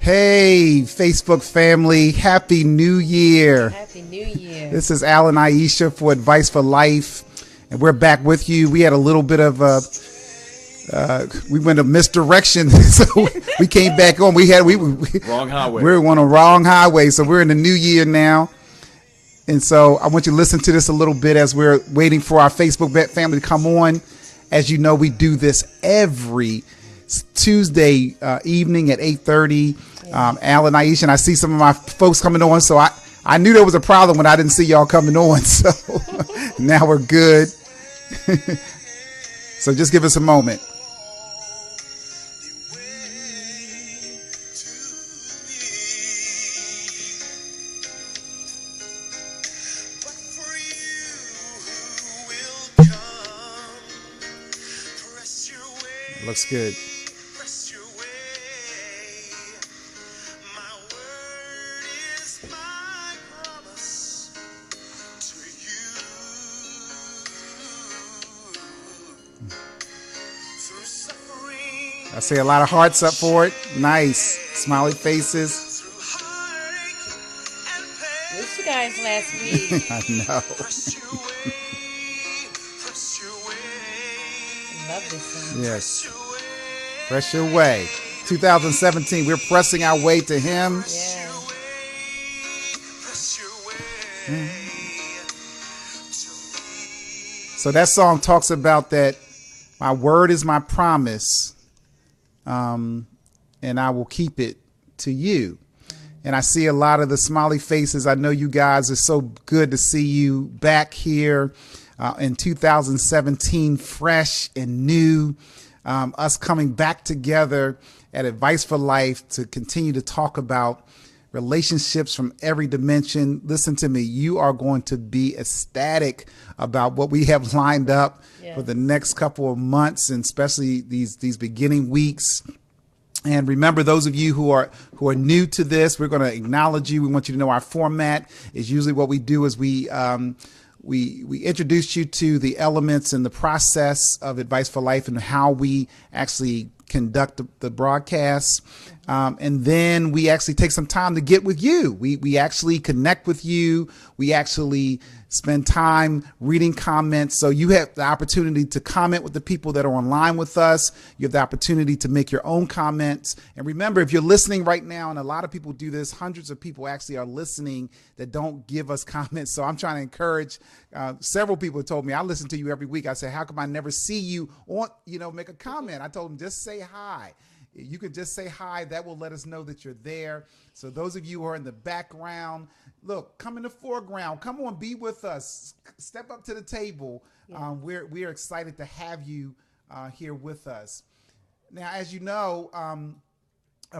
Hey, Facebook family, Happy New Year. Happy New Year. This is Al and Aisha for Advice for Life, and we're back with you. We had a little bit of we went a misdirection, so we came back on. We Wrong highway. We're on a wrong highway, so we're in the new year now. And so I want you to listen to this a little bit as we're waiting for our Facebook family to come on. As you know, we do this every Tuesday evening at 8:30. Al and Aisha, and I see some of my folks coming on, so I knew there was a problem when I didn't see y'all coming on. So now we're good. So just give us a moment. Looks good. I see a lot of hearts up for it. Nice. Smiley faces. Missed you guys last week. I know. Love this song. Yes. Press your way. 2017, we're pressing our way to Him. Yeah. So that song talks about that my word is my promise, and I will keep it to you. And I see a lot of the smiley faces. I know you guys are so good to see you back here in 2017, fresh and new. Us coming back together at Advice for Life to continue to talk about relationships from every dimension. Listen to me. You are going to be ecstatic about what we have lined up for the next couple of months, and especially these beginning weeks. And remember, those of you who are new to this, we're going to acknowledge you. We want you to know our format is usually what we do is we introduce you to the elements and the process of Advice for Life and how we actually conduct the broadcasts. And then we actually take some time to get with you. We actually connect with you. We actually spend time reading comments. So you have the opportunity to comment with the people that are online with us. You have the opportunity to make your own comments. And remember, if you're listening right now, and a lot of people do this, hundreds of people actually are listening that don't give us comments. So I'm trying to encourage, several people told me, I listen to you every week. I said, how come I never see you on, make a comment? I told them, just say hi. You could just say hi. That will let us know that you're there. So those of you who are in the background, look, come in the foreground. Come on, be with us. Step up to the table. Yeah. We're excited to have you here with us. Now, as you know, I'm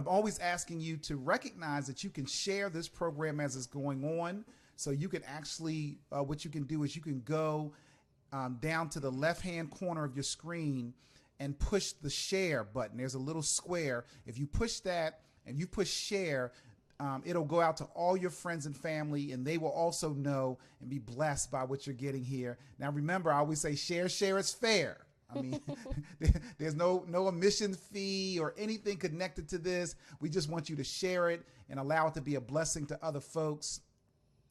always asking you to recognize that you can share this program as it's going on. So you can actually, what you can do is you can go down to the left-hand corner of your screen and push the share button. There's a little square. If you push that and you push share, it'll go out to all your friends and family, and they will also know and be blessed by what you're getting here. Now, remember, I always say share is fair. I mean, there's no admission fee or anything connected to this. We just want you to share it and allow it to be a blessing to other folks.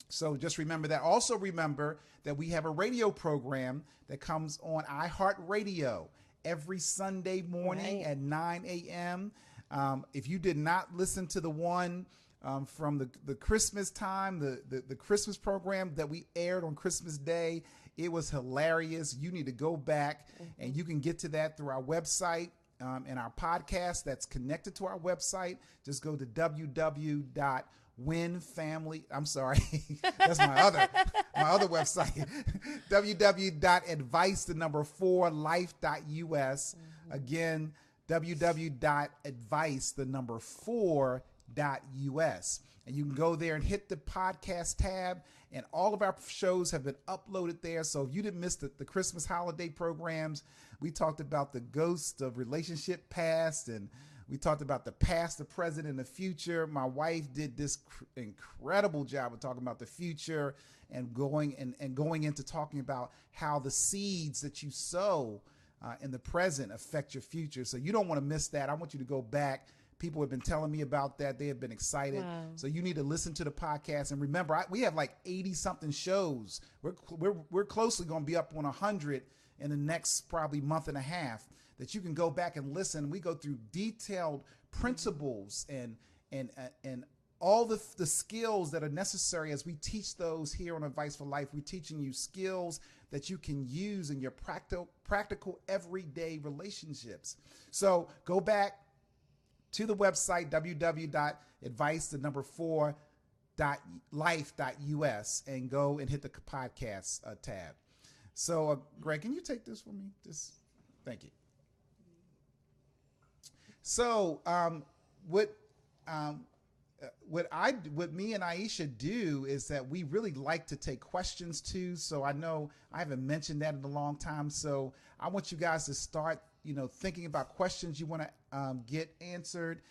So just remember that. Also remember that we have a radio program that comes on iHeartRadio every Sunday morning at 9 a.m. If you did not listen to the one from the Christmas time, the Christmas program that we aired on Christmas Day, it was hilarious. You need to go back, and you can get to that through our website and our podcast that's connected to our website. Just go to that's my other website, www.advice4life.us. Again, www.advice4.us. And you can go there and hit the podcast tab, and all of our shows have been uploaded there. So if you didn't miss the Christmas holiday programs, we talked about the ghost of relationship past, and we talked about the past, the present, and the future. My wife did this incredible job of talking about the future and going into talking about how the seeds that you sow in the present affect your future. So you don't want to miss that. I want you to go back People have been telling me about that. They have been excited. Wow. So you need to listen to the podcast. And remember, we have like 80 something shows. We're closely going to be up on 100 in the next probably month and a half that you can go back and listen. We go through detailed principles and all the skills that are necessary as we teach those here on Advice for Life. We're teaching you skills that you can use in your practical everyday relationships. So go back to the website, www.advice4life.us, and go and hit the podcast tab. So, Greg, can you take this for me? Thank you. So, what me and Aisha do is that we really like to take questions too. So I know I haven't mentioned that in a long time. So I want you guys to start, thinking about questions you want to get answered.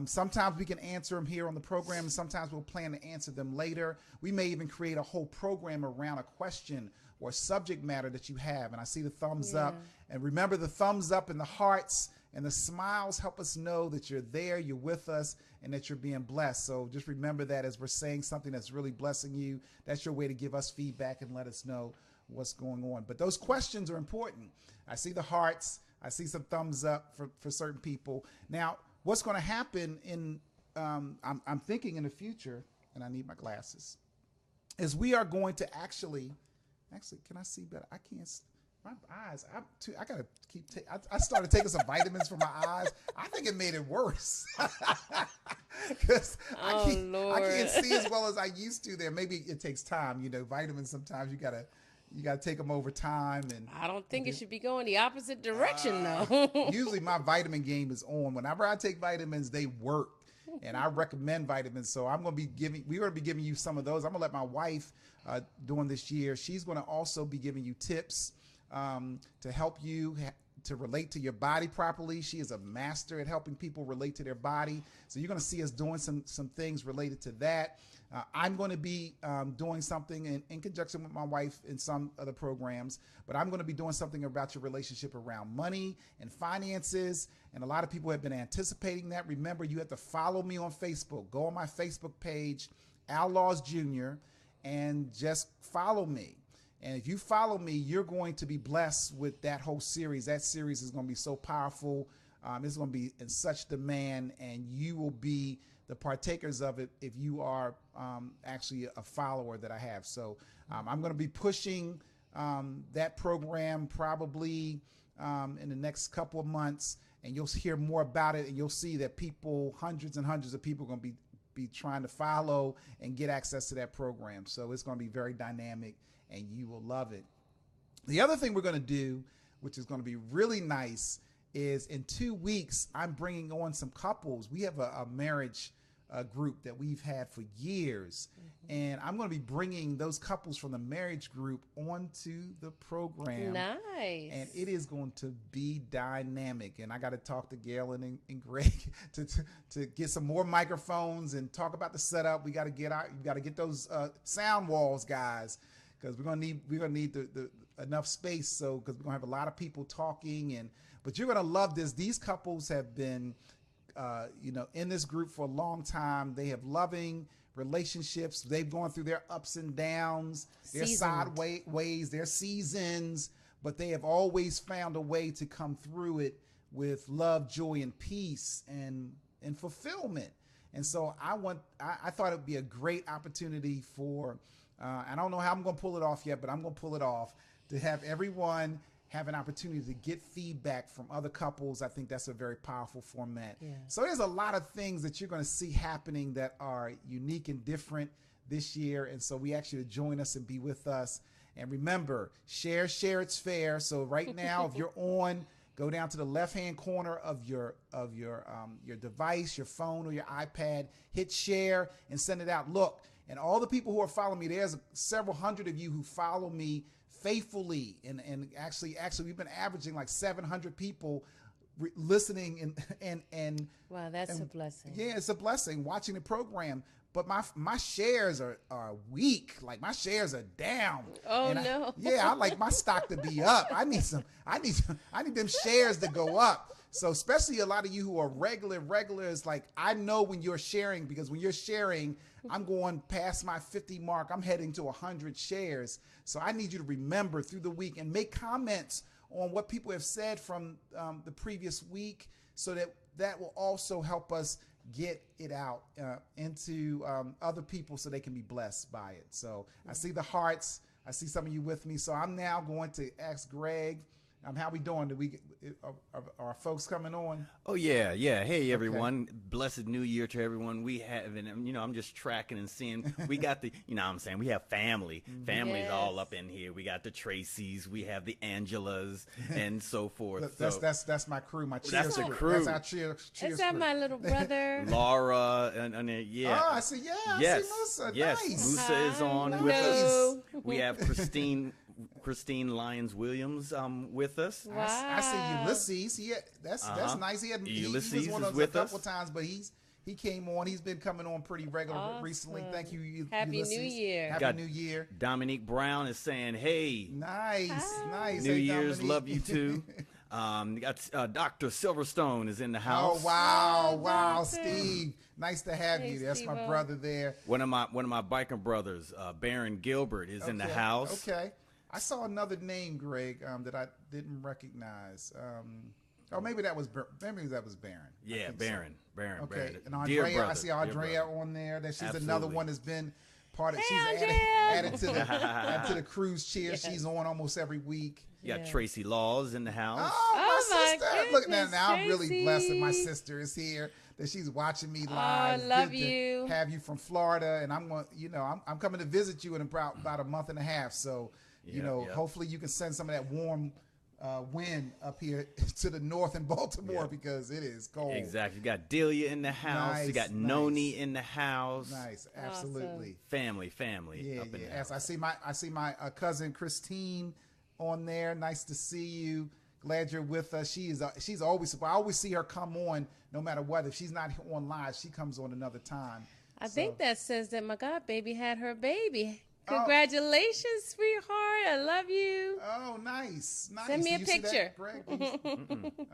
Sometimes we can answer them here on the program, and sometimes we'll plan to answer them later. We may even create a whole program around a question or subject matter that you have. And I see the thumbs up. And remember, the thumbs up and the hearts and the smiles help us know that you're there, you're with us, and that you're being blessed. So just remember that as we're saying something that's really blessing you, that's your way to give us feedback and let us know what's going on. But those questions are important. I see the hearts. I see some thumbs up for certain people. Now, what's going to happen I'm thinking in the future, and I need my glasses, is we are going to actually, can I see better? I can't. My eyes, I got to keep I started taking some vitamins for my eyes. I think it made it worse. Because I can't see as well as I used to there. Maybe it takes time. Vitamins, sometimes you got to take them over time. And I don't think it should be going the opposite direction, though. Usually my vitamin game is on. Whenever I take vitamins, they work. And I recommend vitamins. So we're going to be giving you some of those. I'm going to let my wife, during this year, she's going to also be giving you tips to help you to relate to your body properly. She is a master at helping people relate to their body. So you're going to see us doing some things related to that. I'm going to be doing something in conjunction with my wife in some other programs, but I'm going to be doing something about your relationship around money and finances. And a lot of people have been anticipating that. Remember, you have to follow me on Facebook. Go on my Facebook page, Al Laws Jr., and just follow me. And if you follow me, you're going to be blessed with that whole series. That series is going to be so powerful. It's going to be in such demand, and you will be the partakers of it if you are actually a follower that I have. So I'm going to be pushing that program probably in the next couple of months, and you'll hear more about it, and you'll see that hundreds and hundreds of people are going to be trying to follow and get access to that program. So it's going to be very dynamic, and you will love it. The other thing we're going to do, which is going to be really nice, is in 2 weeks, I'm bringing on some couples. We have a marriage group that we've had for years. And I'm going to be bringing those couples from the marriage group onto the program. Nice. And it is going to be dynamic. And I got to talk to Gail and Greg to get some more microphones and talk about the setup. We got to get those sound walls, guys, because we're gonna need the enough space. So because we're gonna have a lot of people talking, but you're gonna love this. These couples have been in this group for a long time. They have loving relationships. They've gone through their ups and downs, their sideways, their seasons, but they have always found a way to come through it with love, joy, and peace and fulfillment. And so I thought it'd be a great opportunity for, I don't know how I'm going to pull it off yet, but I'm going to pull it off, to have everyone have an opportunity to get feedback from other couples. I think that's a very powerful format. Yeah. So there's a lot of things that you're going to see happening that are unique and different this year. And so we ask you to join us and be with us. And remember, share, it's fair. So right now, if you're on, go down to the left-hand corner of your device, your phone or your iPad, hit share and send it out. Look, and all the people who are following me, there's several hundred of you who follow me faithfully. And actually we've been averaging like 700 people listening and wow, that's a blessing. Yeah, it's a blessing watching the program. But my shares are weak. Like my shares are down. Oh, and I like my stock to be up. I need them shares to go up. So especially a lot of you who are regulars, like I know when you're sharing, because when you're sharing, I'm going past my 50 mark. I'm heading to 100 shares. So I need you to remember through the week and make comments on what people have said from the previous week, so that will also help us get it out into other people so they can be blessed by it. So I see the hearts. I see some of you with me. So I'm now going to ask Greg, how we doing? Are our folks coming on? Oh yeah. Hey everyone, blessed New Year to everyone. We have, and I'm just tracking and seeing. We got the, what I'm saying, we have families Yes. all up in here. We got the Tracys, we have the Angelas, and so forth. That's my crew, my cheers That's the crew. crew. That's our cheers Is that crew. my little brother? Laura and yeah. Oh, I see. Yeah, Yes, I see Musa. yes. Nice. Musa is on Hi, with us. no. We have Christine Lyons Williams with us. Wow. I see Ulysses. That's nice. He Ulysses was one is of us with a couple us. times, but he came on. He's been coming on pretty regular Awesome. recently. Thank you, Happy Ulysses. New Year. Happy Got New Year. Dominique Brown is saying, "Hey, Nice. New Hey, Year's, Dominique. love you too." You got Dr. Silverstone is in the house. Oh wow, Oh, wow, Doctor. Steve. Nice to have Hey, you. That's my Steve-o. brother there. One of my biker brothers, Baron Gilbert, is in the house. Okay. I saw another name, Greg, that I didn't recognize. Oh, maybe that was Baron. I Yeah, think Baron. so. Baron. Okay, Baron. and Dear Andrea, brother, I see dear Andrea brother. on there. That she's another Absolutely. one that's been part of. Hey, She's Andrea. added to the cruise cheer. Yes. She's on almost every week. You got Yeah. Tracy Laws in the house. Oh, Oh, my my sister! Look now, goodness, I'm really Tracy. blessed that my sister is here. That she's watching me live. I It's love good to you. have you from Florida, and I'm going. I'm coming to visit you in about a month and a half. So Yeah. hopefully you can send some of that warm wind up here to the north in Baltimore, Yeah. because it is cold. Exactly. You got Delia in the house. You got Nice, Noni in the house. Nice, absolutely. Family. Yeah, up in the As house. I see my cousin Christine on there. Nice to see you. Glad you're with us. She's always. I always see her come on, no matter what. If she's not on live, she comes on another time. I think that says that my god baby had her baby. Oh. Congratulations, sweetheart. I love you. Oh, nice. Send me a You see that, picture. Greg?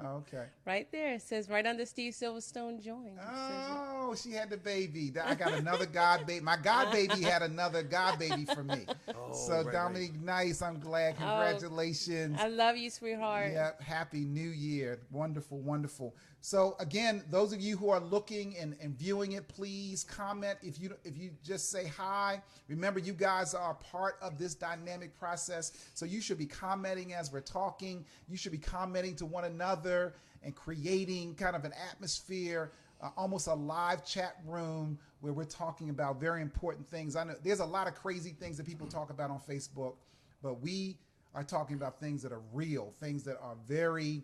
Oh, okay. Right there. It says right under Steve Silverstone joined. It says- Oh, she had the baby. I got another god baby. My god baby had another god baby for me. So right, Dominique, nice. I'm glad. Congratulations. I love you, sweetheart. Yep. Happy New Year. Wonderful, wonderful. So again, those of you who are looking and viewing it, please comment. If you just say hi, remember you guys are a part of this dynamic process. So you should be commenting as we're talking. You should be commenting to one another and creating kind of an atmosphere, almost a live chat room where we're talking about very important things. I know there's a lot of crazy things that people talk about on Facebook, but we are talking about things that are real, things that are very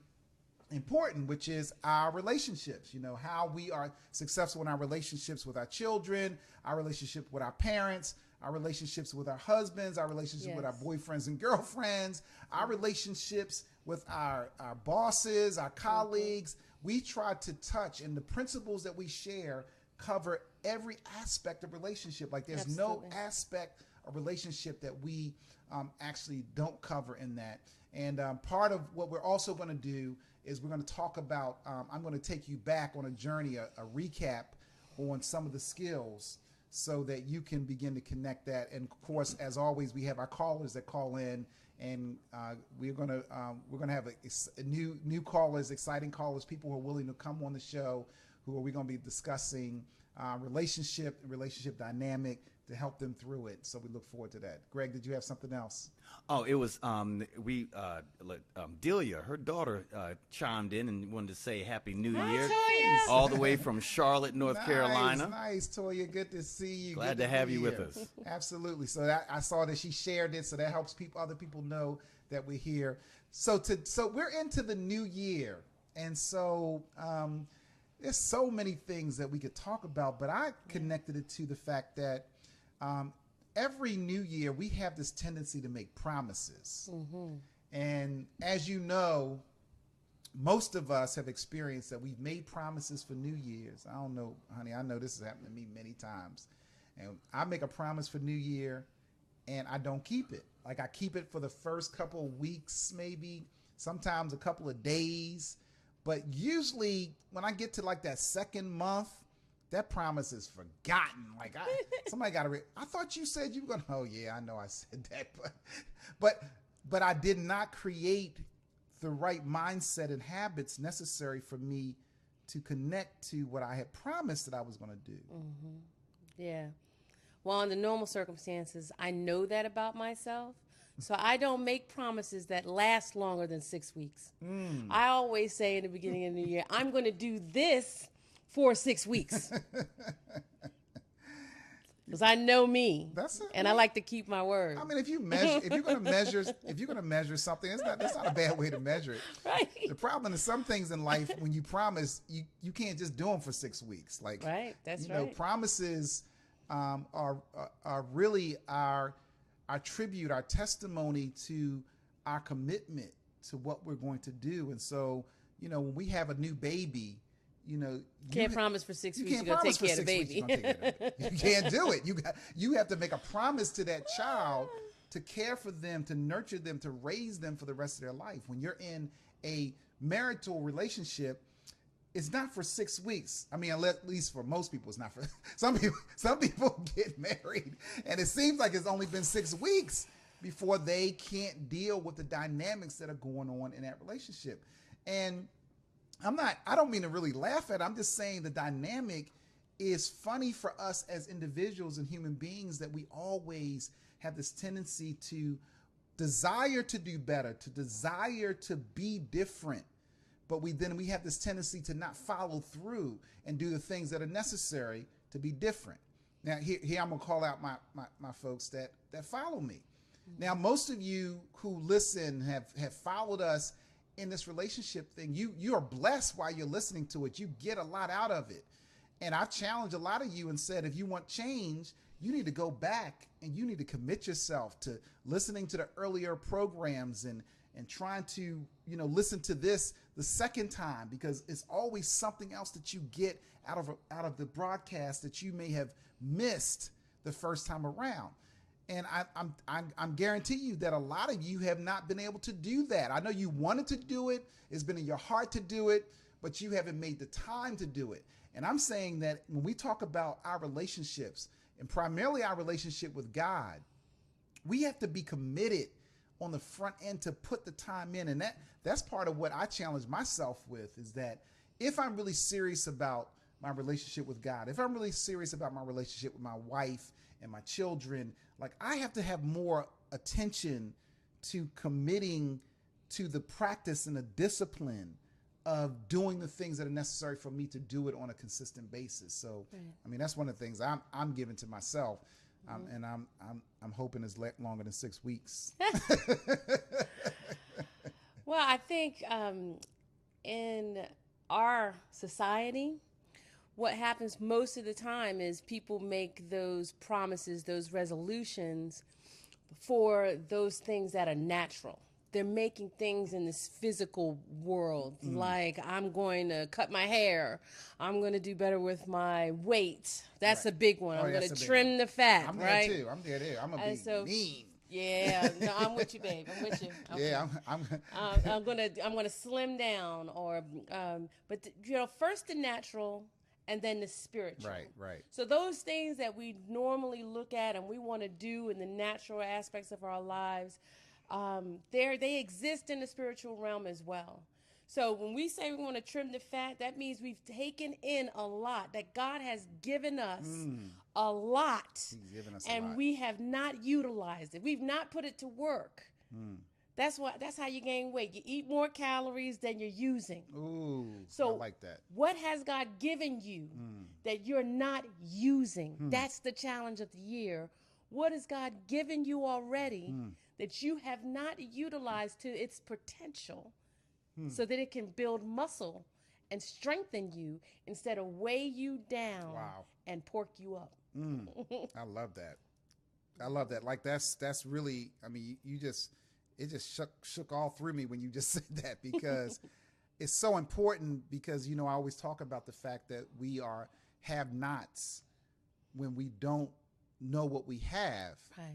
important, which is our relationships. How we are successful in our relationships with our children, our relationship with our parents, our relationships with our husbands, our relationship with our Yes. boyfriends and girlfriends, our relationships with our bosses, our colleagues. We try to touch, and the principles that we share cover every aspect of relationship. Like there's Absolutely. no aspect of relationship that we actually don't cover in that. And part of what we're also going to do is we're going to talk about, I'm going to take you back on a journey, a recap on some of the skills so that you can begin to connect that. And of course, as always, we have our callers that call in, and we're going to have a new callers, exciting callers, people who are willing to come on the show, who are we going to be discussing relationship dynamic to help them through it. So we look forward to that. Greg, did you have something else? Oh, it was Delia, her daughter, chimed in and wanted to say Happy New Year, Toya. all the way from Charlotte, North Carolina. Nice, Toya. Good to see you. Glad Good to have be you with here. us. Absolutely. So I saw that she shared it, so that helps other people know that we're here. So we're into the new year, and so there's so many things that we could talk about, but I connected it to the fact that every new year we have this tendency to make promises. And as you know, most of us have experienced that we've made promises for New Year's. I don't know, honey, I know this has happened to me many times. And I make a promise for New Year and I don't keep it. Like I keep it for the first couple of weeks, maybe, sometimes a couple of days. But usually when I get to like that second month, that promise is forgotten. Like somebody got to. I thought you said you were going. Oh yeah, I know I said that, but I did not create the right mindset and habits necessary for me to connect to what I had promised that I was going to do. Mm-hmm. Yeah. Well, in the normal circumstances, I know that about myself. So I don't make promises that last longer than 6 weeks. I always say in the beginning of the year, I'm going to do this for 6 weeks. Because I know me, and I like to keep my word. I mean, if you're going to measure something, that's not a bad way to measure it. Right. The problem is some things in life, when you promise, you can't just do them for 6 weeks. Like, right, that's you know, right. promises are really our tribute, our testimony to our commitment to what we're going to do. And so, you know, when we have a new baby, you know, Can't promise for 6 weeks can't you're going to promise take for care of 6 the weeks baby. you're gonna take care of the baby. You can't do it. You have to make a promise to that child to care for them, to nurture them, to raise them for the rest of their life. When you're in a marital relationship, it's not for 6 weeks. I mean, at least for most people, it's not for some people. Some people get married, and it seems like it's only been 6 weeks before they can't deal with the dynamics that are going on in that relationship. And I don't mean to really laugh at it. I'm just saying the dynamic is funny for us as individuals and human beings, that we always have this tendency to desire to do better, to desire to be different. But we have this tendency to not follow through and do the things that are necessary to be different. Now, here I'm going to call out my folks that follow me. Now, most of you who listen have followed us in this relationship thing. You are blessed while you're listening to it. You get a lot out of it. And I've challenged a lot of you and said, if you want change, you need to go back and you need to commit yourself to listening to the earlier programs and trying to, you know, listen to this the second time, because it's always something else that you get out of the broadcast that you may have missed the first time around. And I'm guarantee you that a lot of you have not been able to do that. I know you wanted to do it. It's been in your heart to do it, but you haven't made the time to do it. And I'm saying that when we talk about our relationships, and primarily our relationship with God, we have to be committed on the front end to put the time in. And that's part of what I challenge myself with, is that if I'm really serious about my relationship with God, if I'm really serious about my relationship with my wife and my children, like, I have to have more attention to committing to the practice and the discipline of doing the things that are necessary for me to do it on a consistent basis. So, right. I mean, that's one of the things I'm giving to myself. And I'm hoping it's longer than 6 weeks. Well, I think in our society, what happens most of the time is people make those promises, those resolutions for those things that are natural. They're making things in this physical world, like, I'm going to cut my hair. I'm going to do better with my weight. That's right. a big one. I'm going to trim the fat, I'm right? there too. I'm there. I'm going to be mean. Yeah, no, I'm with you, babe. I'm with you. Okay. Yeah, I'm gonna slim down, or but you know, first the natural, and then the spiritual. Right. So those things that we normally look at and we want to do in the natural aspects of our lives, they exist in the spiritual realm as well. So when we say we want to trim the fat, that means we've taken in a lot, that God has given us a lot. He's given us a lot. We have not utilized it. We've not put it to work. That's how you gain weight. You eat more calories than you're using. Ooh, so I like that. What has God given you that you're not using? That's the challenge of the year. What has God given you already that you have not utilized to its potential, so that it can build muscle and strengthen you instead of weigh you down and pork you up? I love that. Like, that's really, I mean, it just shook all through me when you just said that, because it's so important, because, you know, I always talk about the fact that we are have-nots when we don't know what we have. Right.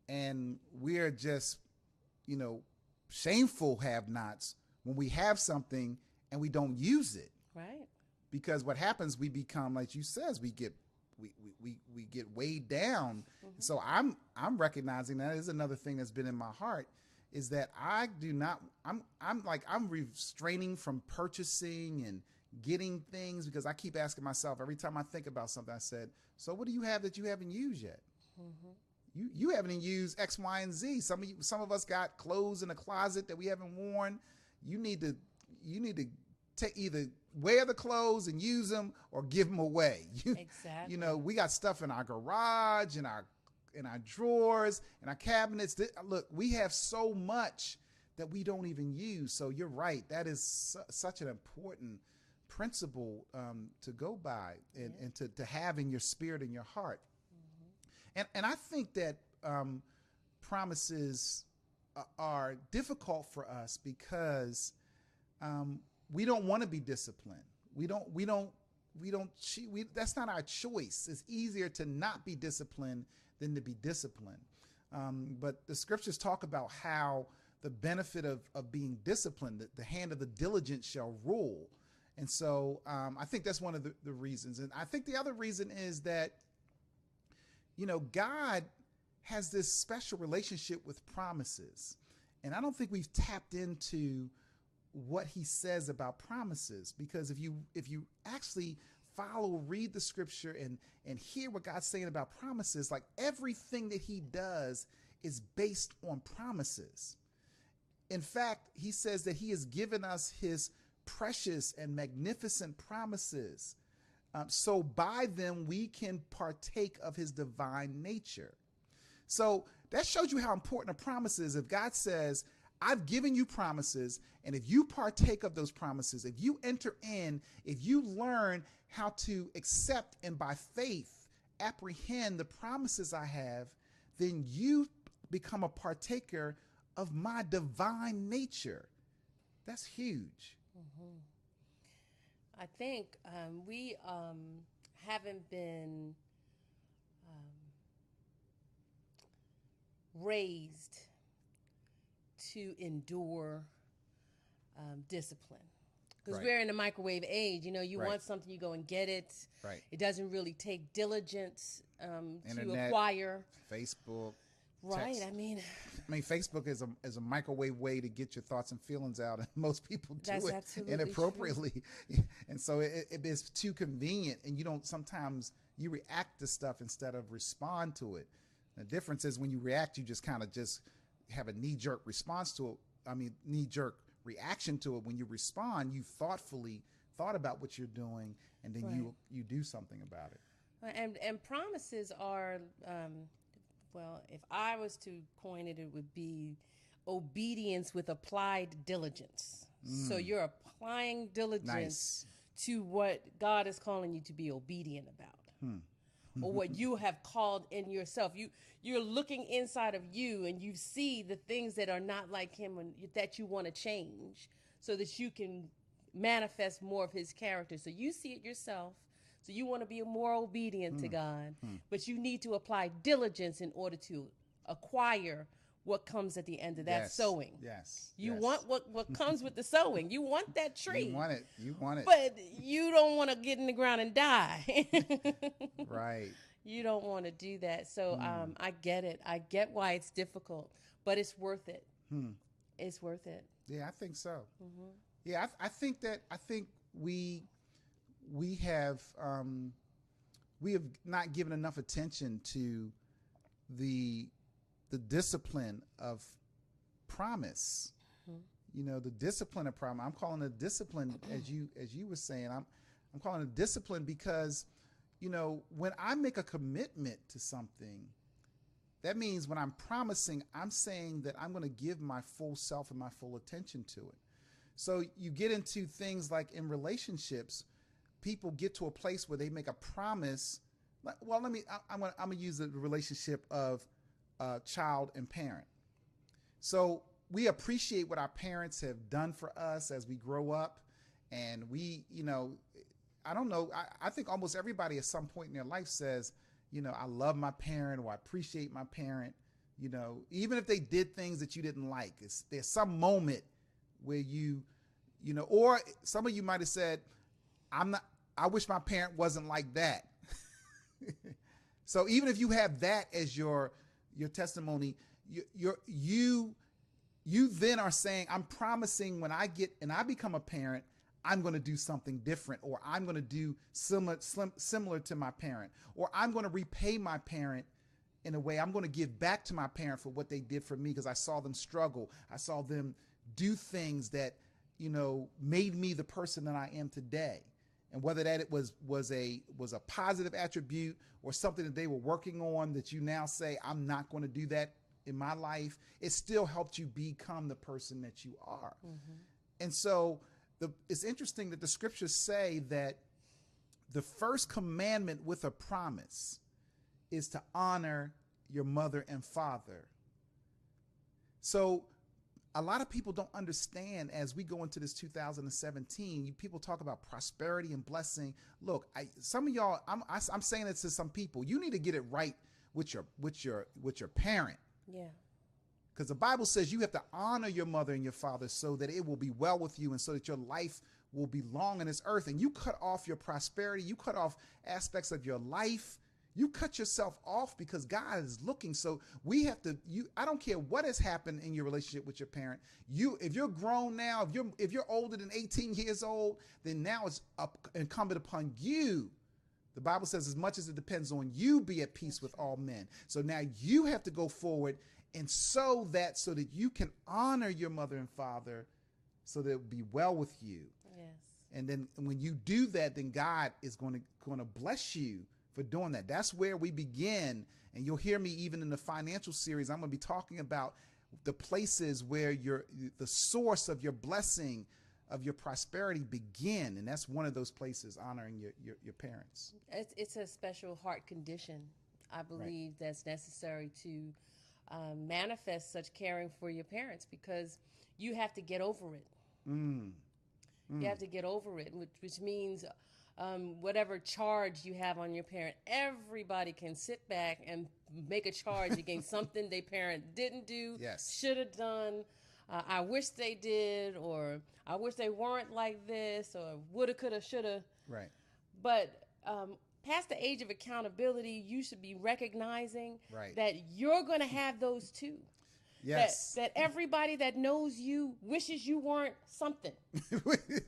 And we're just, you know, shameful have-nots when we have something and we don't use it. Right. Because what happens, we become, like you says, we get weighed down. So I'm recognizing that is another thing that's been in my heart, is that I'm restraining from purchasing and getting things, because I keep asking myself every time I think about something, I said, so what do you have that you haven't used yet? You haven't used X, Y, and Z. Some of us got clothes in a closet that we haven't worn. You need to either wear the clothes and use them or give them away. Exactly. We got stuff in our garage, in our drawers, in our cabinets. Look, we have so much that we don't even use. So you're right. That is such an important principle to go by and to have in your spirit and your heart. And I think that promises are difficult for us because we don't want to be disciplined. That's not our choice. It's easier to not be disciplined than to be disciplined. But the scriptures talk about how the benefit of being disciplined, the hand of the diligent shall rule. And so I think that's one of the reasons. And I think the other reason is that, God has this special relationship with promises. And I don't think we've tapped into what he says about promises, because if you actually read the scripture and hear what God's saying about promises, like everything that he does is based on promises. In fact, he says that he has given us his precious and magnificent promises. So by them, we can partake of his divine nature. So that shows you how important a promise is. If God says, I've given you promises, and if you partake of those promises, if you enter in, if you learn how to accept and by faith apprehend the promises I have, then you become a partaker of my divine nature. That's huge. I think we haven't been raised to endure discipline, because we're in the microwave age. You want something, you go and get it. Right. It doesn't really take diligence to Internet, acquire. Facebook. Right. Text. I mean, Facebook is a microwave way to get your thoughts and feelings out, and most people do That's it absolutely inappropriately. And so it is too convenient, and sometimes you react to stuff instead of respond to it. The difference is when you react, you just kind of just have a knee-jerk response to it. Knee-jerk reaction to it. When you respond, you thoughtfully thought about what you're doing, and then you do something about it. And promises are, well, if I was to coin it, it would be obedience with applied diligence. So you're applying diligence to what God is calling you to be obedient about. Or what you have called in yourself. You're looking inside of you, and you see the things that are not like him and that you want to change, so that you can manifest more of his character. So you see it yourself. So you want to be more obedient to God, but you need to apply diligence in order to acquire what comes at the end of that sowing. Yes. You want what comes with the sowing. You want that tree. You want it. But you don't want to get in the ground and die. Right. You don't want to do that. So I get it. I get why it's difficult, but it's worth it. It's worth it. Yeah, I think so. Yeah, I think we have not given enough attention to the discipline of promise. The discipline of promise. I'm calling it discipline, as you were saying. I'm calling it discipline because, when I make a commitment to something, that means when I'm promising, I'm saying that I'm going to give my full self and my full attention to it. So you get into things like in relationships, people get to a place where they make a promise. Well, I'm gonna use the relationship of child and parent. So we appreciate what our parents have done for us as we grow up, and we, I don't know. I think almost everybody at some point in their life says, I love my parent, or I appreciate my parent. Even if they did things that you didn't like, there's some moment where you You know, or some of you might have said, I wish my parent wasn't like that. So even if you have that as your testimony, you then are saying, I'm promising when I become a parent, I'm going to do something different, or I'm going to do similar to my parent, or I'm going to repay my parent in a way. I'm going to give back to my parent for what they did for me because I saw them struggle. I saw them do things that, made me the person that I am today. And whether that it was a positive attribute or something that they were working on that you now say, I'm not going to do that in my life, it still helped you become the person that you are. Mm-hmm. And so it's interesting that the scriptures say that the first commandment with a promise is to honor your mother and father. So a lot of people don't understand as we go into this 2017, people talk about prosperity and blessing. Look, some of y'all, I'm saying it to some people, you need to get it right with your parent. Yeah. Because the Bible says you have to honor your mother and your father so that it will be well with you and so that your life will be long on this earth. And you cut off your prosperity, you cut off aspects of your life. You cut yourself off because God is looking. So we have to, I don't care what has happened in your relationship with your parent. If you're grown now, if you're older than 18 years old, then now it's incumbent upon you. The Bible says as much as it depends on you, be at peace with all men. So now you have to go forward and so that you can honor your mother and father so that it will be well with you. Yes. And then when you do that, then God is going to bless you for doing that. That's where we begin. And you'll hear me even in the financial series. I'm going to be talking about the places where the source of your blessing, of your prosperity begin. And that's one of those places, honoring your parents. It's a special heart condition, I believe, right, that's necessary to manifest such caring for your parents, because you have to get over it. You have to get over it, which means whatever charge you have on your parent, everybody can sit back and make a charge against something their parent didn't do, yes, should have done, I wish they did, or I wish they weren't like this, or woulda, coulda, shoulda. Right. But past the age of accountability, you should be recognizing, right, that you're going to have those too. Yes. That everybody that knows you wishes you weren't something.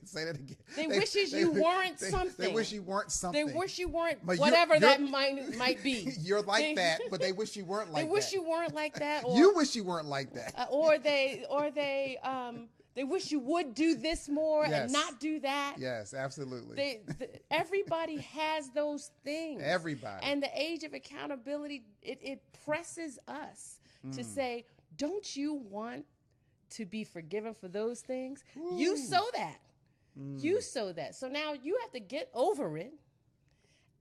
Say that again. They wishes you weren't something. They wish you weren't something. They wish you weren't but whatever that might be. You're like that, but they wish you weren't like that. They wish you weren't like that. Or, you wish you weren't like that. Or they wish you would do this more, yes, and not do that. Yes, absolutely. Everybody has those things. Everybody. And the age of accountability, it presses us to say, don't you want to be forgiven for those things? Ooh. You sow that. You sow that. So now you have to get over it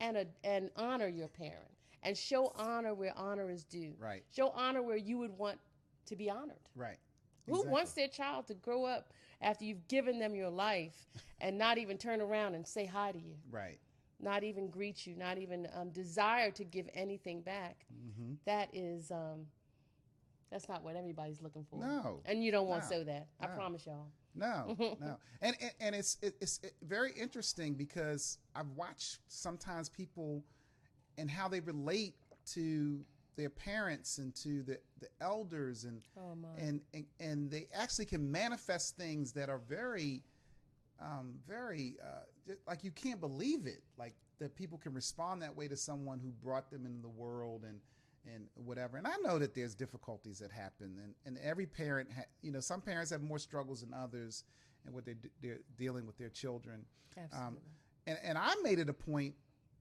and honor your parent and show honor where honor is due. Right. Show honor where you would want to be honored. Right. Who Exactly. wants their child to grow up after you've given them your life and not even turn around and say hi to you? Right. Not even greet you, not even desire to give anything back. Mm-hmm. That is... that's not what everybody's looking for. No. And you don't want to sow that. I promise y'all. No, no. And it's very interesting because I've watched sometimes people and how they relate to their parents and to the elders and they actually can manifest things that are very like you can't believe it, like that people can respond that way to someone who brought them into the world and whatever. And I know that there's difficulties that happen, and every parent, some parents have more struggles than others and what they're dealing with their children. Absolutely. And I made it a point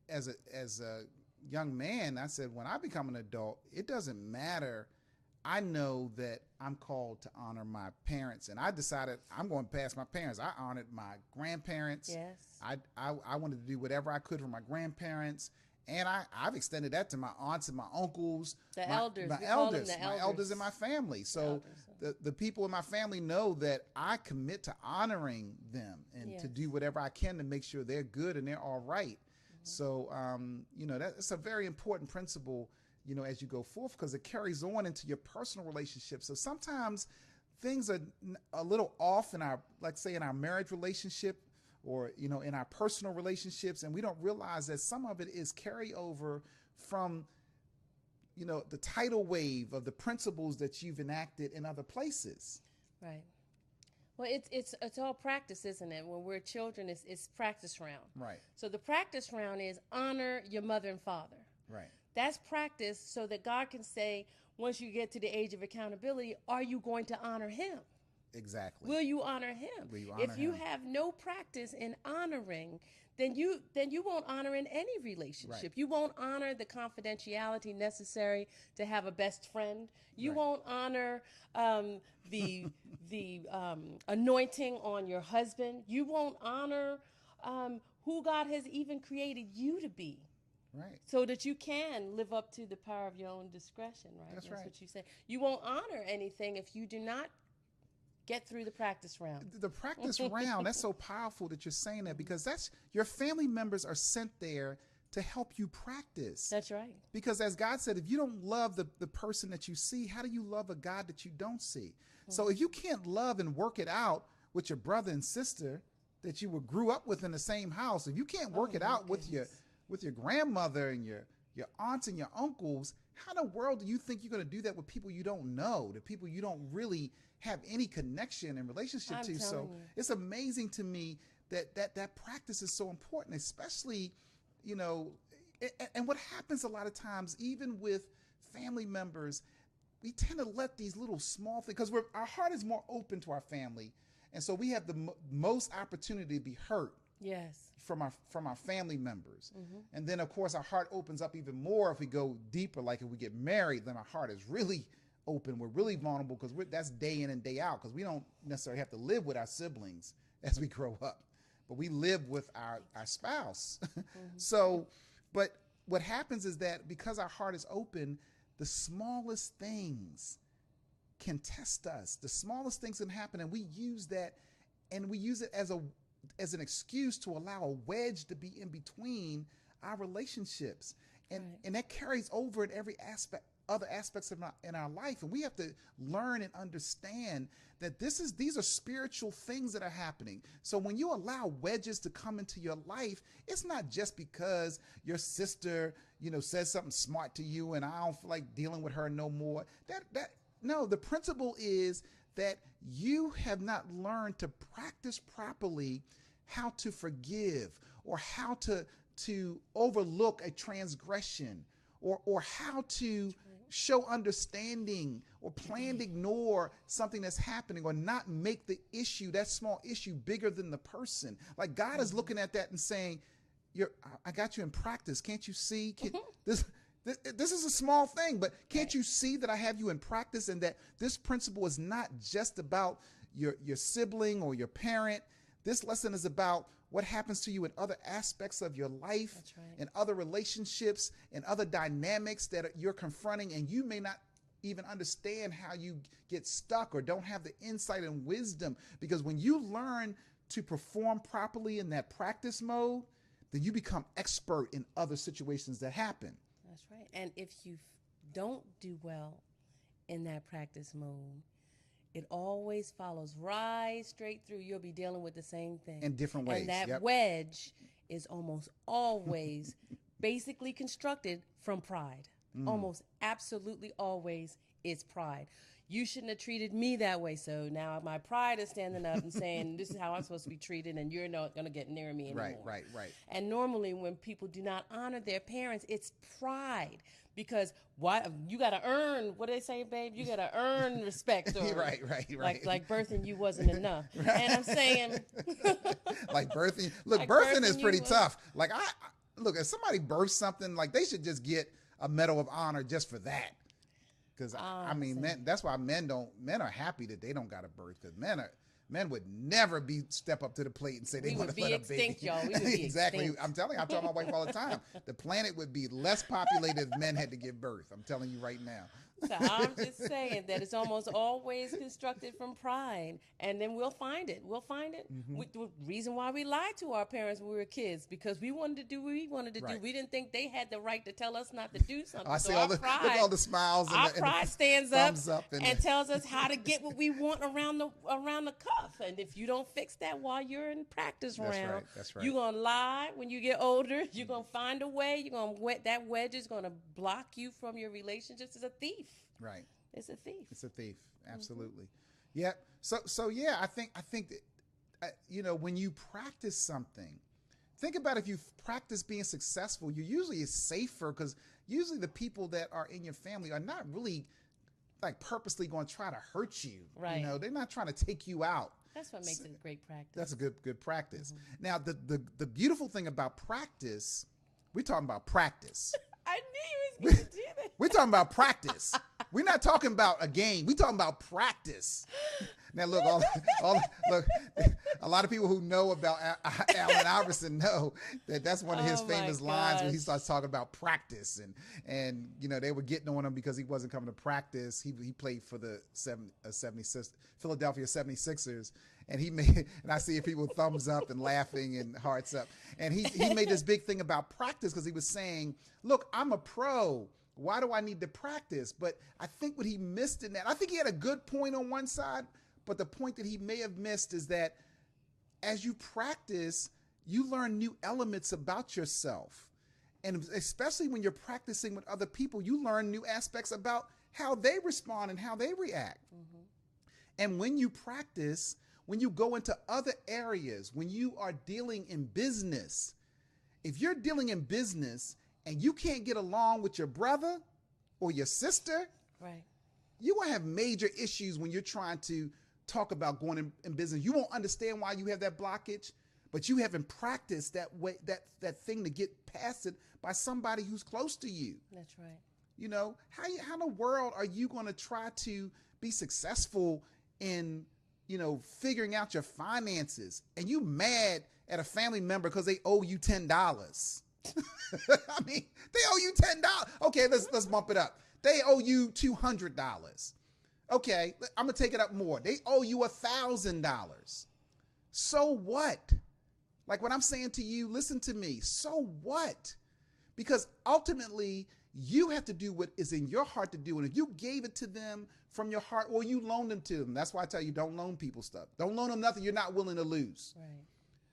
as a young man. I said, when I become an adult, it doesn't matter. I know that I'm called to honor my parents, and I decided I'm going past my parents. I honored my grandparents. Yes. I wanted to do whatever I could for my grandparents. And I've extended that to my aunts and my uncles, my elders in my family. So the people in my family know that I commit to honoring them and to do whatever I can to make sure they're good and they're all right. Mm-hmm. So, that's a very important principle, as you go forth, because it carries on into your personal relationships. So sometimes things are a little off in our, like say in our marriage relationship, or, you know, in our personal relationships, and we don't realize that some of it is carryover from, you know, the tidal wave of the principles that you've enacted in other places. Right. Well, it's all practice, isn't it? When we're children, it's practice round. Right. So the practice round is honor your mother and father. Right. That's practice so that God can say, once you get to the age of accountability, are you going to honor him? Exactly. Will you honor him? Will you honor if you him? have no practice in honoring, then you won't honor in any relationship. Right. You won't honor the confidentiality necessary to have a best friend. You Right. won't honor the anointing on your husband. You won't honor who God has even created you to be. Right. So that you can live up to the power of your own discretion, right? That's right. What you say. You won't honor anything if you do not get through the practice round. The practice round, that's so powerful that you're saying that, because that's, your family members are sent there to help you practice. That's right. Because as God said, if you don't love the person that you see, how do you love a God that you don't see? So if you can't love and work it out with your brother and sister that you grew up with in the same house, if you can't work it out with your grandmother and your aunts and your uncles, how in the world do you think you're going to do that with people you don't know, the people you don't really have any connection and relationship I'm to? So telling you. it's amazing to me that practice is so important, especially, you know, and what happens a lot of times, even with family members, we tend to let these little small things, because our heart is more open to our family, and so we have the most opportunity to be hurt. Yes. From our family members. And then of course our heart opens up even more if we go deeper, like if we get married, then our heart is really open. We're really vulnerable, because that's day in and day out, because we don't necessarily have to live with our siblings as we grow up, but we live with our spouse. So, but what happens is that because our heart is open, the smallest things can test us. The smallest things can happen, and we use that, and we use it as an excuse to allow a wedge to be in between our relationships, and Right. and that carries over in every other aspects of in our life. And we have to learn and understand that these are spiritual things that are happening. So when you allow wedges to come into your life, it's not just because your sister, you know, says something smart to you and I don't feel like dealing with her no more. No, the principle is that you have not learned to practice properly how to forgive, or how to overlook a transgression, or how to show understanding, or plan to ignore something that's happening, or not make the issue, that small issue, bigger than the person. Like God is looking at that and saying, I got you in practice. Can't you see? This is a small thing, but can't you see that I have you in practice, and that this principle is not just about your sibling or your parent. This lesson is about what happens to you in other aspects of your life. That's right. And other relationships and other dynamics that you're confronting, and you may not even understand how you get stuck or don't have the insight and wisdom. Because when you learn to perform properly in that practice mode, then you become expert in other situations that happen. That's right. And if you don't do well in that practice mode, it always follows right straight through. You'll be dealing with the same thing. In different ways. And that Yep. wedge is almost always basically constructed from pride. Almost absolutely always it's pride. You shouldn't have treated me that way, so now my pride is standing up and saying, this is how I'm supposed to be treated, and you're not going to get near me anymore. Right. And normally when people do not honor their parents, it's pride. Because why you got to earn, what do they say, babe? You got to earn respect. Or Right. Like birthing you wasn't enough. And I'm saying. Like birthing. Look, Like birthing is birthing pretty you tough. Like look, if somebody births something, like they should just get a medal of honor just for that. Because I mean, that's why men are happy that they don't got a birth, because men would never step up to the plate and say they We want would to be let a baby. extinct, y'all. We would be Exactly. extinct. I'm telling you, I tell my wife all the time, the planet would be less populated if men had to give birth. I'm telling you right now. So I'm just saying that it's almost always constructed from pride, and then we'll find it. We'll find it. The reason why we lied to our parents when we were kids, because we wanted to do what we wanted to do. Right. We didn't think they had the right to tell us not to do something. I So see our all the pride, look at all the smiles and our the pride stands thumbs up, and and tells us how to get what we want around the cuff. And if you don't fix that while you're in practice That's round, right, that's right. you're gonna lie when you get older. You're gonna find a way. You're gonna that wedge is gonna block you from your relationships. It's a thief. right. It's a thief. It's a thief. Absolutely. Yeah. So yeah, I think that you know, when you practice something, think about if you practice being successful, you're usually safer, because usually the people that are in your family are not really like purposely going to try to hurt you. Right. You know, they're not trying to take you out. That's what makes it a great practice. That's a good practice. Now, the beautiful thing about practice, we're talking about practice. I knew he was going to do that. We're talking about practice. We're not talking about a game. We're talking about practice. Now, look, look. A lot of people who know about Allen Iverson know that that's one of his Oh, my famous lines when he gosh. starts talking about practice, and you know, they were getting on him because he wasn't coming to practice. He played for the Philadelphia 76ers, and he made, and I see people thumbs up and laughing and hearts up, and he made this big thing about practice because he was saying, look, I'm a pro. Why do I need to practice? But I think what he missed in that, I think he had a good point on one side, but the point that he may have missed is that as you practice, you learn new elements about yourself. And especially when you're practicing with other people, you learn new aspects about how they respond and how they react. And when you practice, when you go into other areas, when you are dealing in business, if you're dealing in business and you can't get along with your brother or your sister, Right. you're going to have major issues when you're trying to talk about going in business. You won't understand why you have that blockage, but you haven't practiced that way, that thing to get past it by somebody who's close to you. That's right. You know, how in the world are you going to try to be successful in, you know, figuring out your finances, and you mad at a family member because they owe you $10? I mean, they owe you $10. Okay, let's bump it up. They owe you $200. Okay, I'm gonna take it up more. They owe you $1,000. So what? Like what I'm saying to you, listen to me. So what? Because ultimately, you have to do what is in your heart to do. And if you gave it to them from your heart, or you loaned them to them, that's why I tell you, don't loan people stuff. Don't loan them nothing you're not willing to lose. Right.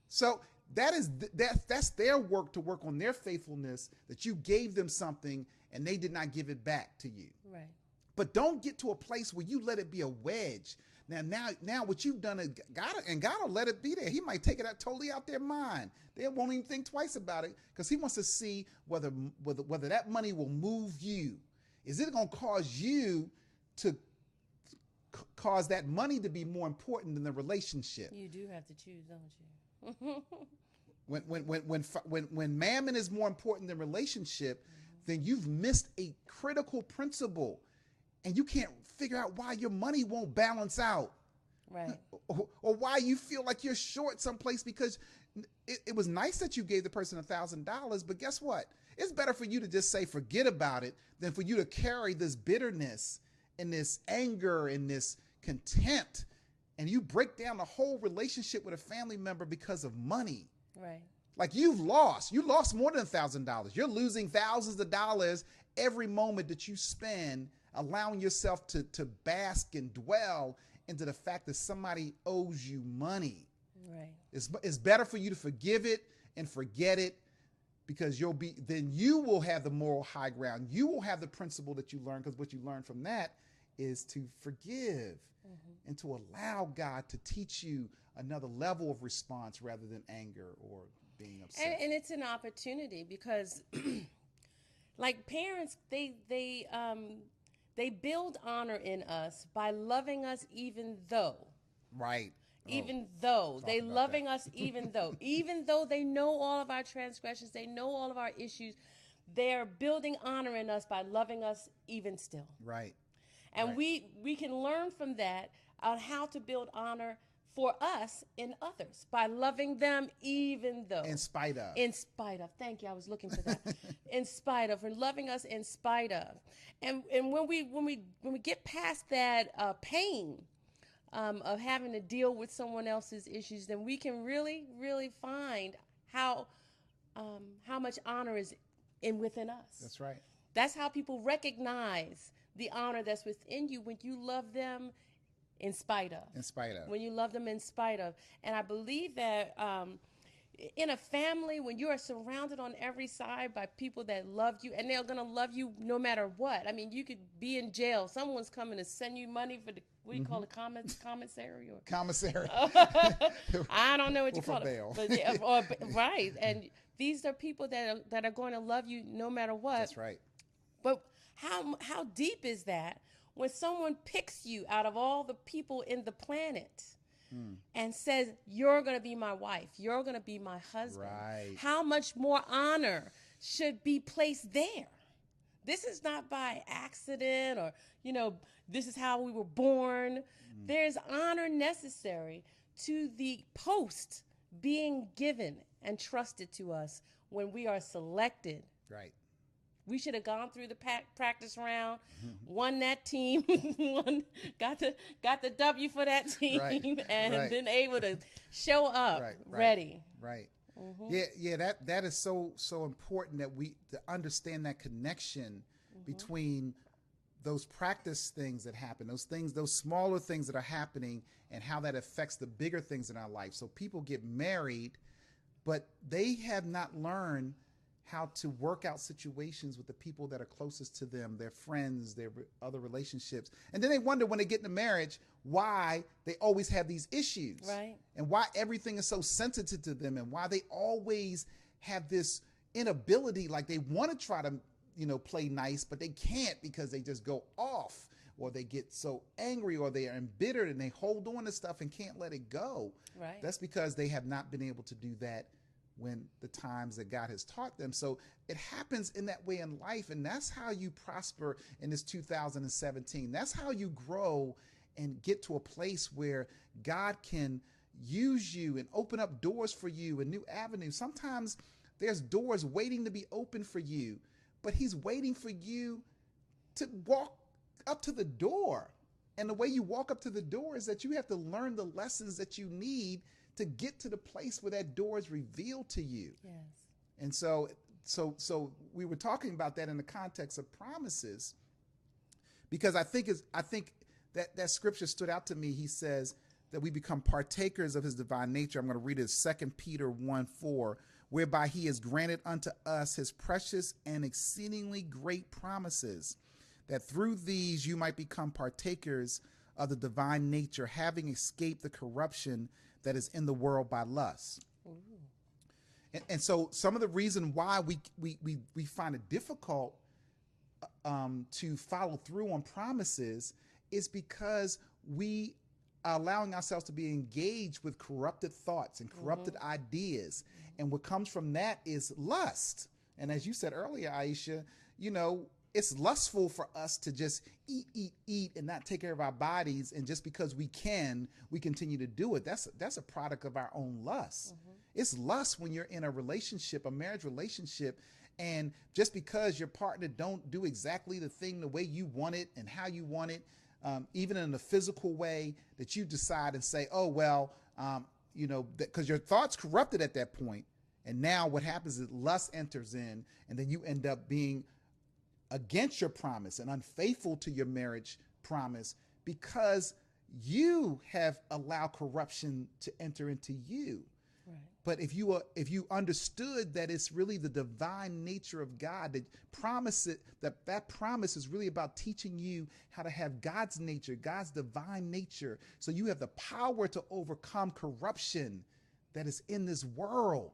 So that's their work, to work on their faithfulness, that you gave them something and they did not give it back to you. Right. But don't get to a place where you let it be a wedge. Now what you've done is God will let it be there. He might take it out totally out their mind. They won't even think twice about it, because he wants to see whether that money will move you. Is it going to cause you to cause that money to be more important than the relationship? You do have to choose, don't you? When mammon is more important than relationship, then you've missed a critical principle, and you can't figure out why your money won't balance out, Right. or why you feel like you're short someplace, because it was nice that you gave the person $1,000, but guess what? It's better for you to just say forget about it than for you to carry this bitterness and this anger and this contempt, and you break down the whole relationship with a family member because of money. Right. Like you lost more than $1,000. You're losing thousands of dollars every moment that you spend allowing yourself to bask and dwell into the fact that somebody owes you money. Right. It's better for you to forgive it and forget it, because then you will have the moral high ground. You will have the principle that you learn, because what you learn from that is to forgive and to allow God to teach you another level of response rather than anger or being upset. And it's an opportunity, because like parents, they build honor in us by loving us even though. Right. Even though they about loving us, even though they know all of our transgressions, they know all of our issues, they're building honor in us by loving us even still. Right. And Right. we can learn from that on how to build honor for us in others by loving them even though. In spite of. In spite of. Thank you. I was looking for that. In spite of, and loving us in spite of. And when we get past that pain of having to deal with someone else's issues, then we can really, really find how much honor is within us. That's right. That's how people recognize the honor that's within you when you love them in spite of. In spite of. When you love them in spite of. And I believe that in a family, when you are surrounded on every side by people that love you, and they're going to love you no matter what. I mean, you could be in jail. Someone's coming to send you money for the, what do you call it, commissary? Or Commissary. I don't know what you For call bail. it. Right. And these are people that are going to love you no matter what. That's right. But how deep is that when someone picks you out of all the people in the planet and says, you're going to be my wife, you're going to be my husband? Right. How much more honor should be placed there? This is not by accident or, this is how we were born. There's honor necessary to the post being given and trusted to us when we are selected. Right. We should have gone through the practice round, won that team, got the W for that team, Right, and right. been able to show up ready. Right. Yeah. That is so important that we to understand that connection between those practice things that happen, those smaller things that are happening, and how that affects the bigger things in our life. So people get married, but they have not learned how to work out situations with the people that are closest to them, their friends, their other relationships. And then they wonder when they get into marriage why they always have these issues. Right. And why everything is so sensitive to them, and why they always have this inability, like they want to try to, play nice, but they can't because they just go off, or they get so angry, or they are embittered and they hold on to stuff and can't let it go. Right. That's because they have not been able to do that when the times that God has taught them. So it happens in that way in life. And that's how you prosper in this 2017. That's how you grow and get to a place where God can use you and open up doors for you and new avenues. Sometimes there's doors waiting to be opened for you, but he's waiting for you to walk up to the door. And the way you walk up to the door is that you have to learn the lessons that you need to get to the place where that door is revealed to you. Yes. And so we were talking about that in the context of promises, because I think that scripture stood out to me. He says that we become partakers of his divine nature. I'm going to read it, 2 Peter 1:4, whereby he has granted unto us his precious and exceedingly great promises, that through these you might become partakers of the divine nature, having escaped the corruption that is in the world by lust. And so some of the reason why we find it difficult to follow through on promises is because we are allowing ourselves to be engaged with corrupted thoughts and corrupted ideas. And what comes from that is lust. And as you said earlier, Aisha, it's lustful for us to just eat and not take care of our bodies. And just because we continue to do it. That's a product of our own lust. It's lust when you're in a relationship, a marriage relationship, and just because your partner don't do exactly the thing the way you want it and how you want it, even in a physical way, that you decide and say, oh, well, because your thoughts corrupted at that point. And now what happens is lust enters in, and then you end up being against your promise and unfaithful to your marriage promise because you have allowed corruption to enter into you. Right. But if you understood that it's really the divine nature of God that that promise is really about teaching you how to have God's nature, God's divine nature, so you have the power to overcome corruption that is in this world,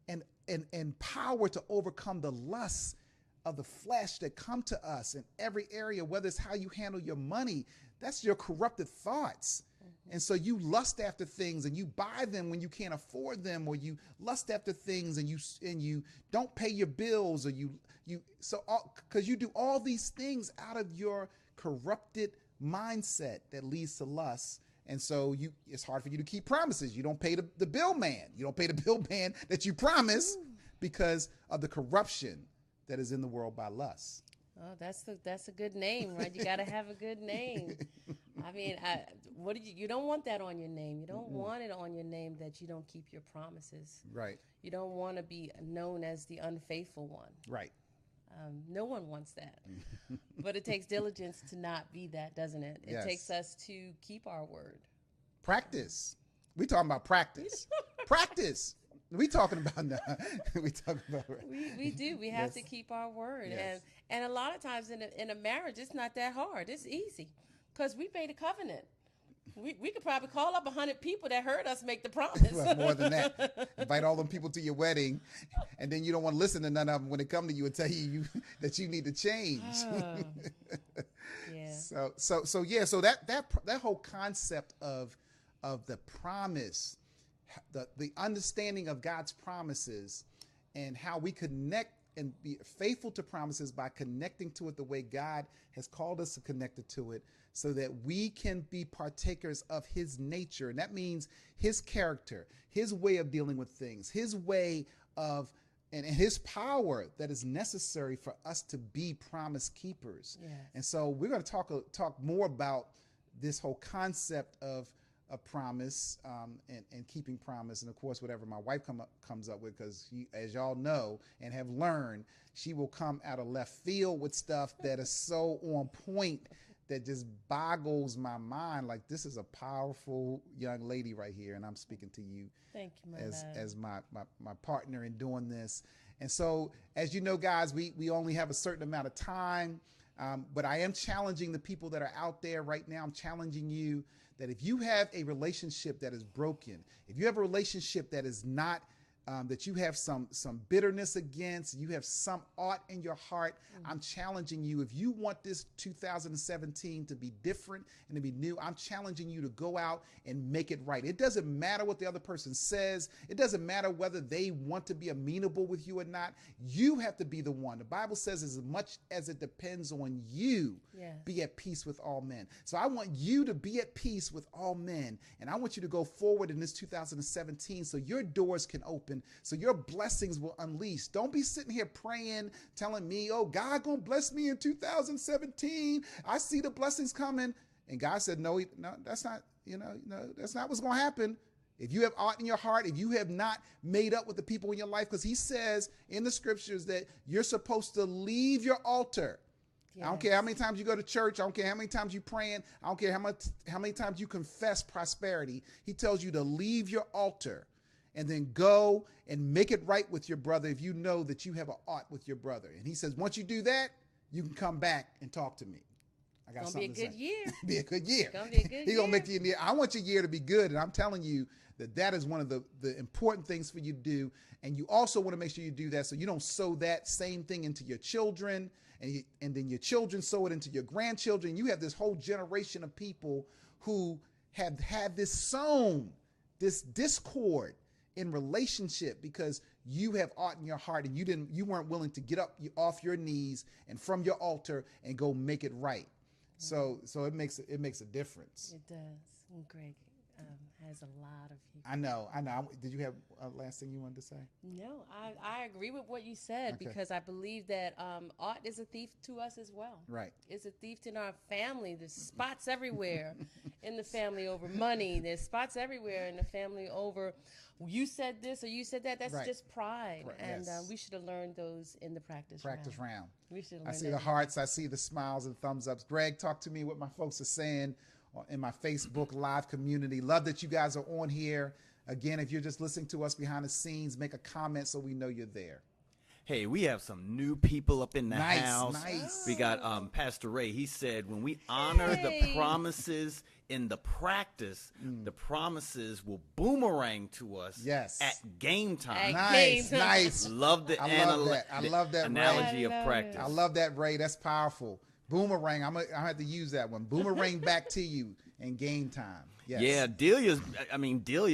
and power to overcome the lusts of the flesh that come to us in every area, whether it's how you handle your money. That's your corrupted thoughts. And so you lust after things and you buy them when you can't afford them, or you lust after things and you don't pay your bills, or because you do all these things out of your corrupted mindset that leads to lust. And so it's hard for you to keep promises. You don't pay the bill man. You don't pay the bill man that you promise because of the corruption that is in the world by lust. Oh, that's a good name, right? You got to have a good name. I mean, you don't want that on your name. You don't want it on your name that you don't keep your promises. Right. You don't want to be known as the unfaithful one. Right. No one wants that. But it takes diligence to not be that, doesn't it? It Yes. takes us to keep our word. Practice. We talking about practice. Practice. We talking about now. We talking about We do. We have Yes. to keep our word. Yes. And a lot of times in a marriage, it's not that hard. It's easy because we made a covenant. We could probably call up 100 people that heard us make the promise. well, more than that. Invite all them people to your wedding, and then you don't want to listen to none of them when they come to you and tell you that you need to change. Yeah. So that whole concept of the promise, the understanding of God's promises, and how we connect and be faithful to promises by connecting to it the way God has called us to connect it to it, so that we can be partakers of his nature. And that means his character, his way of dealing with things, his way of, and his power that is necessary for us to be promise keepers. Yes. And so we're going to talk more about this whole concept of a promise, and keeping promise. And of course, whatever my wife comes up with, because as y'all know and have learned, she will come out of left field with stuff that is so on point that just boggles my mind. Like, this is a powerful young lady right here, and I'm speaking to you Thank you, my as my partner in doing this. And so, as you know, guys, we only have a certain amount of time, but I am challenging the people that are out there right now. I'm challenging you that if you have a relationship that is broken, if you have a relationship that is not, that you have some bitterness against, you have some ought in your heart, I'm challenging you. If you want this 2017 to be different and to be new, I'm challenging you to go out and make it right. It doesn't matter what the other person says. It doesn't matter whether they want to be amenable with you or not. You have to be the one. The Bible says, as much as it depends on you, Yes. be at peace with all men. So I want you to be at peace with all men. And I want you to go forward in this 2017 so your doors can open, so your blessings will unleash. Don't be sitting here praying, telling me, oh, God gonna bless me in 2017. I see the blessings coming. And God said, no, that's not, that's not what's gonna happen. If you have aught in your heart, if you have not made up with the people in your life, because he says in the scriptures that you're supposed to leave your altar. Yes. I don't care how many times you go to church. I don't care how many times you praying. I don't care how many times you confess prosperity. He tells you to leave your altar and then go and make it right with your brother if you know that you have an ought with your brother. And he says, once you do that, you can come back and talk to me. I got something to say. It's gonna be a good year. Be a good year. It's gonna be a good He's gonna year. make the year. I want your year to be good, and I'm telling you that is one of the important things for you to do. And you also want to make sure you do that so you don't sow that same thing into your children, and then your children sow it into your grandchildren. You have this whole generation of people who have had this discord in relationship because you have aught in your heart and you weren't willing to get up off your knees and from your altar and go make it right. So it makes a difference. It does. And Greg has a lot of people. I know. Did you have a last thing you wanted to say? No, I agree with what you said, Okay. because I believe that art is a thief to us as well. Right. It's a thief in our family. There's spots everywhere in the family over money. There's spots everywhere in the family over you said this or you said that. That's Right. just pride. Right, And yes. We should have learned those in the practice Round. We should have I learned see that. the hearts. I see the smiles and thumbs ups. Greg, talk to me what my folks are saying in my Facebook Live community. Love that you guys are on here. Again, if you're just listening to us behind the scenes, make a comment so we know you're there. Hey, we have some new people up in the Nice, house. nice. We got Pastor Ray. He said when we honor the Hey. promises in the practice, the promises will boomerang to us Yes. at game time. At Nice, game. nice. Love the I love that. I love that, Ray. analogy I of love practice. it. I love that, Ray. That's powerful. Boomerang. I have to use that one. Boomerang back to you. and Game Time. Yes. Yeah, Delia's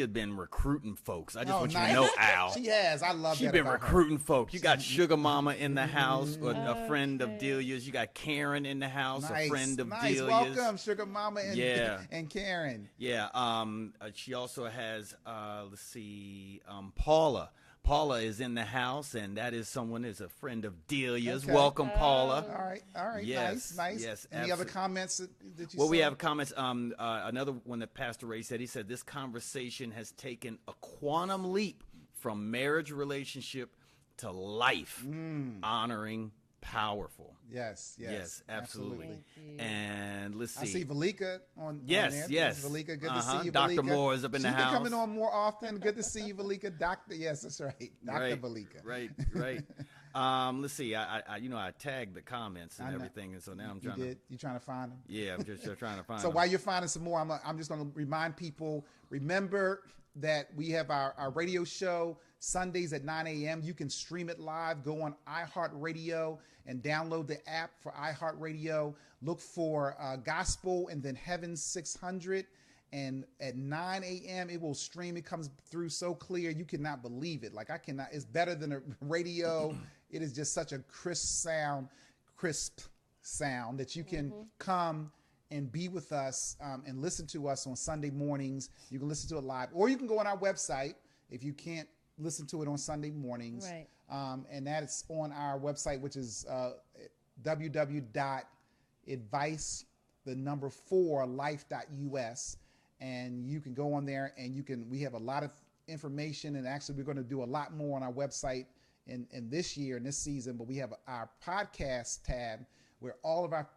been recruiting folks. I just want you nice. to know, Al. She has. I love She's that been about her. recruiting folks. You got Sugar Mama in the house, a friend of Delia's. You got Karen in the house, a friend of nice. Delia's. Welcome, Sugar Mama and Karen. Yeah. She also has, Paula. Paula is in the house, and that is someone is a friend of Delia's. Okay. Welcome, Paula. All right. Yes, Nice. yes, Any other absolutely. comments that you Well, we saw? have comments. Another one that Pastor Ray said. He said this conversation has taken a quantum leap from marriage relationship to life, honoring, powerful. Yes, absolutely. And let's see. I see Valika on Yes, there. yes. Valika, good to see you, Dr. Valika. Moore is up in the She's been house. coming on more often. Good to see you, Valika. Doctor, yes, that's right. Dr. Valika. Right. Let's see. I tagged the comments and everything, and so now I'm trying to. You trying to find them? Yeah, I'm just trying to find. So them. while you're finding some more, I'm just going to remind people, remember that we have our radio show Sundays at 9 a.m. You can stream it live. Go on iHeartRadio and download the app for iHeartRadio. Look for Gospel and then Heaven 600. And at 9 a.m. it will stream. It comes through so clear. You cannot believe it. Like I cannot. It's better than a radio. It is just such a crisp sound that you can come and be with us and listen to us on Sunday mornings. You can listen to it live, or you can go on our website if you can't listen to it on Sunday mornings. Right. And that is on our website, which is www.advice4life.us. And you can go on there and we have a lot of information. And actually, we're going to do a lot more on our website in this year, in this season. But we have our podcast tab where all of our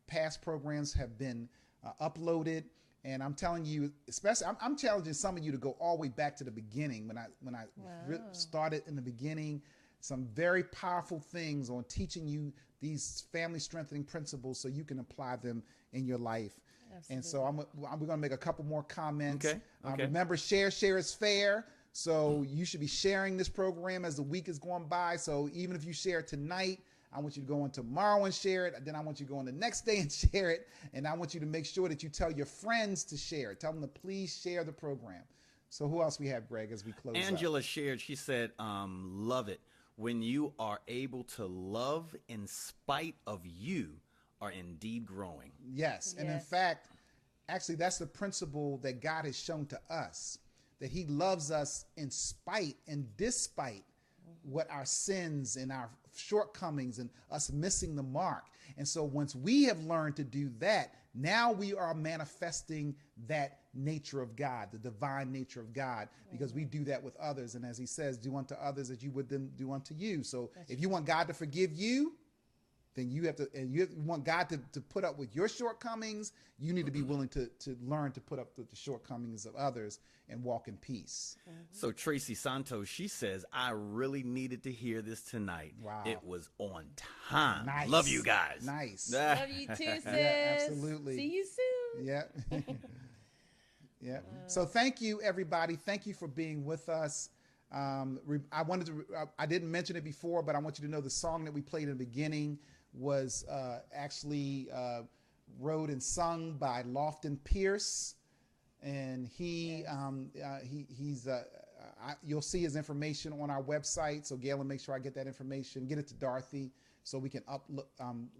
past programs have been uploaded. And I'm telling you, especially, I'm challenging some of you to go all the way back to the beginning when I started in the beginning. Some very powerful things on teaching you these family strengthening principles so you can apply them in your life. Absolutely. And so we're going to make a couple more comments. Okay. Remember, share is fair. So you should be sharing this program as the week is going by. So even if you share it tonight, I want you to go on tomorrow and share it. Then I want you to go on the next day and share it. And I want you to make sure that you tell your friends to share it. Tell them to please share the program. So who else we have, Greg, as we close Angela up? shared, she said, love it. When you are able to love in spite of you are indeed growing. Yes. And in fact, actually, that's the principle that God has shown to us, that he loves us in spite and despite what our sins and our shortcomings and us missing the mark. And so once we have learned to do that, now we are manifesting that nature of God, the divine nature of God, because we do that with others. And as he says, do unto others as you would them do unto you. So if you want God to forgive you, then you have to, and you want God to put up with your shortcomings, you need to be willing to learn to put up with the shortcomings of others and walk in peace. So Tracy Santos, she says, I really needed to hear this tonight. Wow. It was on time. Nice. Love you guys. Nice. Love you too, sis. Yeah, absolutely. See you soon. Yeah. Yeah. So thank you, everybody. Thank you for being with us. I didn't mention it before, but I want you to know the song that we played in the beginning was actually wrote and sung by Lofton Pierce, and you'll see his information on our website. So Galen, make sure I get that information, get it to Dorothy, so we can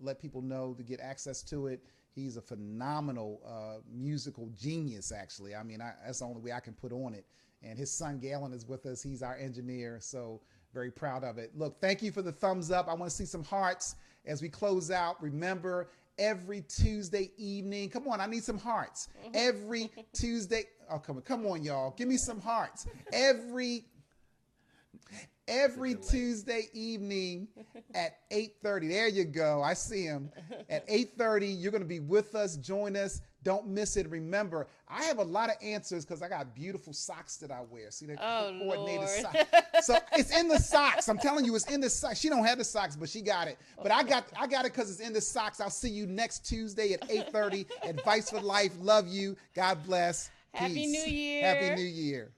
let people know to get access to it. He's a phenomenal musical genius, actually. I mean, that's the only way I can put on it. And his son Galen is with us. He's our engineer, so very proud of it. Look, thank you for the thumbs up. I want to see some hearts as we close out. Remember, every Tuesday evening, come on, I need some hearts. Every Tuesday, oh, come on, y'all. Give me some hearts. Every Tuesday evening at 8:30. There you go. I see him. At 8:30, you're going to be with us. Join us. Don't miss it. Remember, I have a lot of answers because I got beautiful socks that I wear. See, they're coordinated socks. So it's in the socks. I'm telling you, it's in the socks. She don't have the socks, but she got it. But I got it because it's in the socks. I'll see you next Tuesday at 8:30. Advice for Life. Love you. God bless. Peace. Happy New Year. Happy New Year.